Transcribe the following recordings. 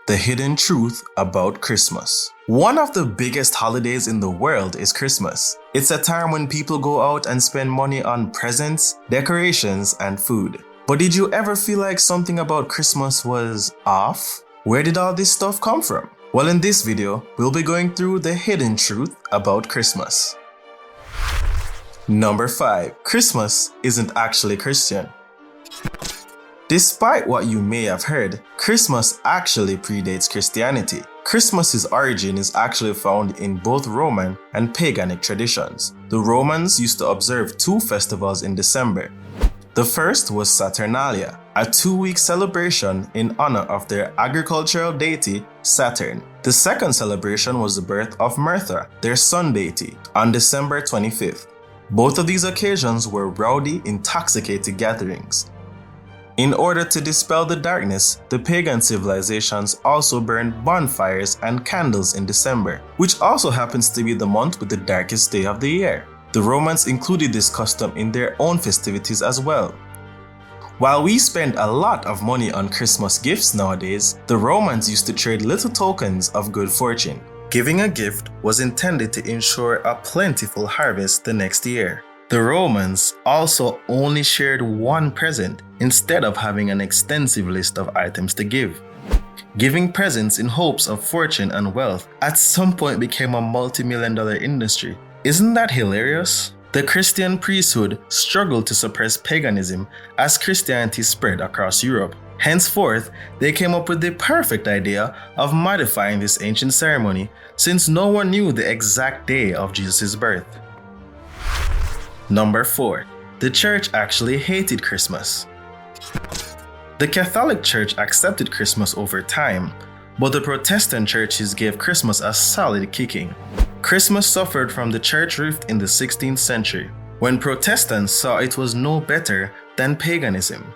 The hidden truth about Christmas. One of the biggest holidays in the world is Christmas. It's a time when people go out and spend money on presents, decorations, and food. But did you ever feel like something about Christmas was off? Where did all this stuff come from? Well, in this video, we'll be going through the hidden truth about Christmas. Number 5. Christmas isn't actually Christian. Despite what you may have heard, Christmas actually predates Christianity. Christmas's origin is actually found in both Roman and paganic traditions. The Romans used to observe 2 festivals in December. The first was Saturnalia, a 2-week celebration in honor of their agricultural deity, Saturn. The second celebration was the birth of Martha, their sun deity, on December 25th. Both of these occasions were rowdy, intoxicated gatherings. In order to dispel the darkness, the pagan civilizations also burned bonfires and candles in December, which also happens to be the month with the darkest day of the year. The Romans included this custom in their own festivities as well. While we spend a lot of money on Christmas gifts nowadays, the Romans used to trade little tokens of good fortune. Giving a gift was intended to ensure a plentiful harvest the next year. The Romans also only shared one present instead of having an extensive list of items to give. Giving presents in hopes of fortune and wealth at some point became a multi-million-dollar industry. Isn't that hilarious? The Christian priesthood struggled to suppress paganism as Christianity spread across Europe. Henceforth, they came up with the perfect idea of modifying this ancient ceremony since no one knew the exact day of Jesus' birth. Number 4. The church actually hated Christmas. The Catholic Church accepted Christmas over time, but the Protestant churches gave Christmas a solid kicking. Christmas suffered from the church rift in the 16th century, when Protestants saw it was no better than paganism.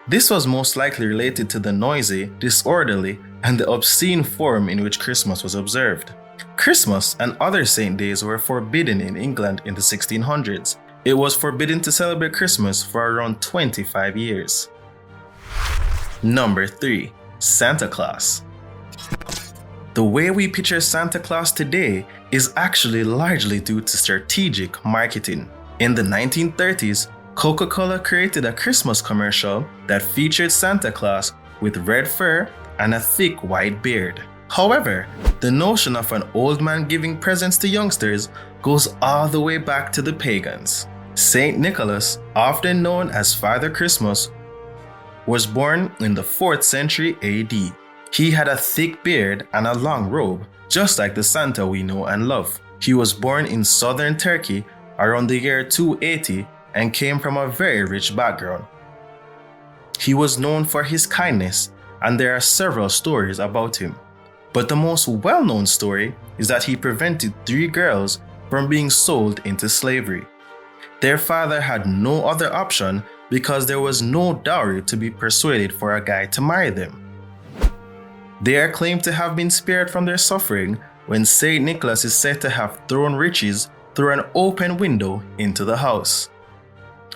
This was most likely related to the noisy, disorderly, and the obscene form in which Christmas was observed. Christmas and other saint days were forbidden in England in the 1600s. It was forbidden to celebrate Christmas for around 25 years. Number 3. Santa Claus. The way we picture Santa Claus today is actually largely due to strategic marketing. In the 1930s, Coca-Cola created a Christmas commercial that featured Santa Claus with red fur and a thick white beard. However, the notion of an old man giving presents to youngsters goes all the way back to the pagans. Saint Nicholas, often known as Father Christmas, was born in the 4th century AD. He had a thick beard and a long robe, just like the Santa we know and love. He was born in southern Turkey around the year 280 and came from a very rich background. He was known for his kindness, and there are several stories about him. But the most well-known story is that he prevented 3 girls from being sold into slavery. Their father had no other option because there was no dowry to be persuaded for a guy to marry them. They are claimed to have been spared from their suffering when Saint Nicholas is said to have thrown riches through an open window into the house.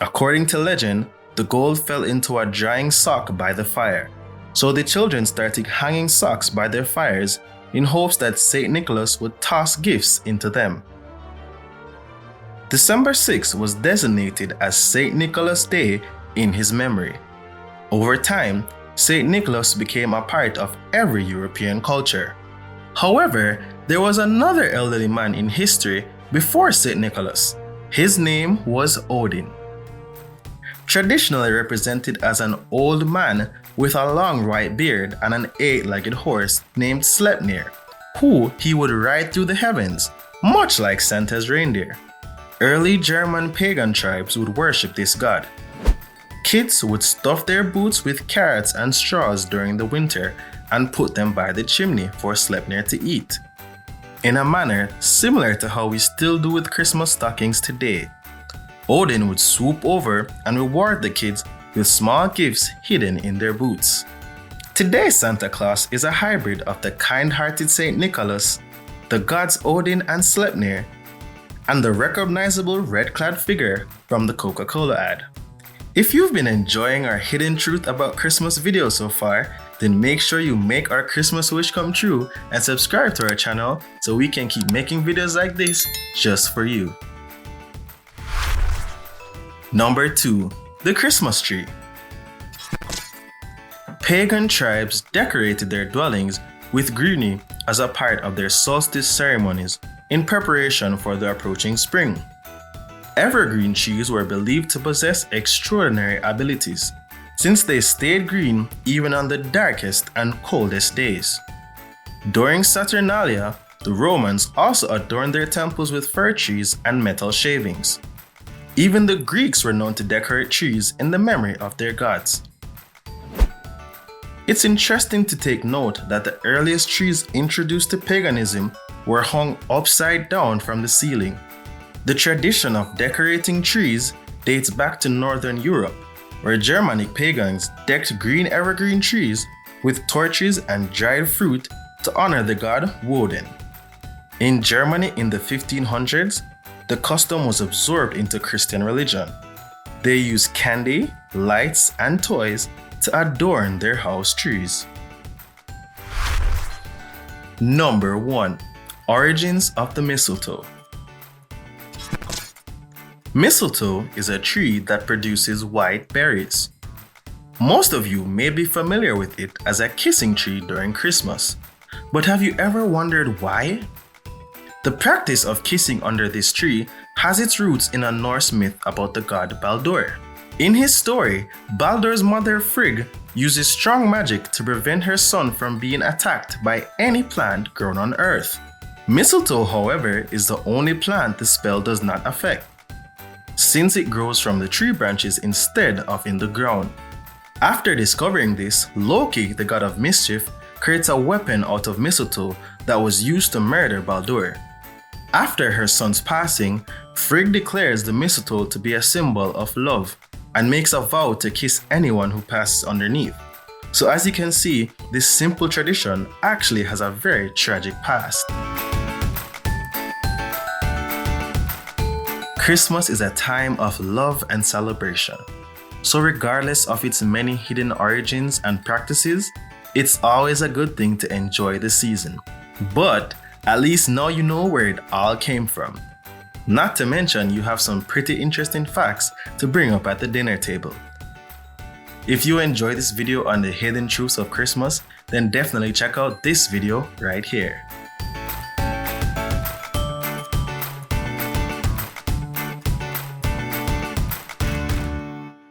According to legend, the gold fell into a drying sock by the fire, so the children started hanging socks by their fires in hopes that Saint Nicholas would toss gifts into them. December 6th was designated as Saint Nicholas Day in his memory. Over time, Saint Nicholas became a part of every European culture. However, there was another elderly man in history before Saint Nicholas. His name was Odin. Traditionally represented as an old man with a long white beard and an 8-legged horse named Sleipnir, who he would ride through the heavens, much like Santa's reindeer. Early German pagan tribes would worship this god. Kids would stuff their boots with carrots and straws during the winter and put them by the chimney for Sleipnir to eat, in a manner similar to how we still do with Christmas stockings today. Odin would swoop over and reward the kids with small gifts hidden in their boots. Today, Santa Claus is a hybrid of the kind-hearted Saint Nicholas, the gods Odin and Sleipnir, and the recognizable red-clad figure from the Coca-Cola ad. If you've been enjoying our hidden truth about Christmas videos so far, then make sure you make our Christmas wish come true and subscribe to our channel so we can keep making videos like this just for you. Number 2. The Christmas tree. Pagan tribes decorated their dwellings with greenery as a part of their solstice ceremonies in preparation for the approaching spring. Evergreen trees were believed to possess extraordinary abilities, since they stayed green even on the darkest and coldest days. During Saturnalia, the Romans also adorned their temples with fir trees and metal shavings. Even the Greeks were known to decorate trees in the memory of their gods. It's interesting to take note that the earliest trees introduced to paganism were hung upside down from the ceiling. The tradition of decorating trees dates back to Northern Europe, where Germanic pagans decked green evergreen trees with torches and dried fruit to honor the god Woden. In Germany in the 1500s, the custom was absorbed into Christian religion. They used candy, lights, and toys to adorn their house trees. Number 1. Origins of the mistletoe. Mistletoe is a tree that produces white berries. Most of you may be familiar with it as a kissing tree during Christmas, but have you ever wondered why? The practice of kissing under this tree has its roots in a Norse myth about the god Baldur. In his story, Baldur's mother Frigg uses strong magic to prevent her son from being attacked by any plant grown on Earth. Mistletoe, however, is the only plant the spell does not affect, since it grows from the tree branches instead of in the ground. After discovering this, Loki, the god of mischief, creates a weapon out of mistletoe that was used to murder Baldur. After her son's passing, Frigg declares the mistletoe to be a symbol of love and makes a vow to kiss anyone who passes underneath. So as you can see, this simple tradition actually has a very tragic past. Christmas is a time of love and celebration. So regardless of its many hidden origins and practices, it's always a good thing to enjoy the season. But at least now you know where it all came from. Not to mention you have some pretty interesting facts to bring up at the dinner table. If you enjoyed this video on the hidden truths of Christmas, then definitely check out this video right here.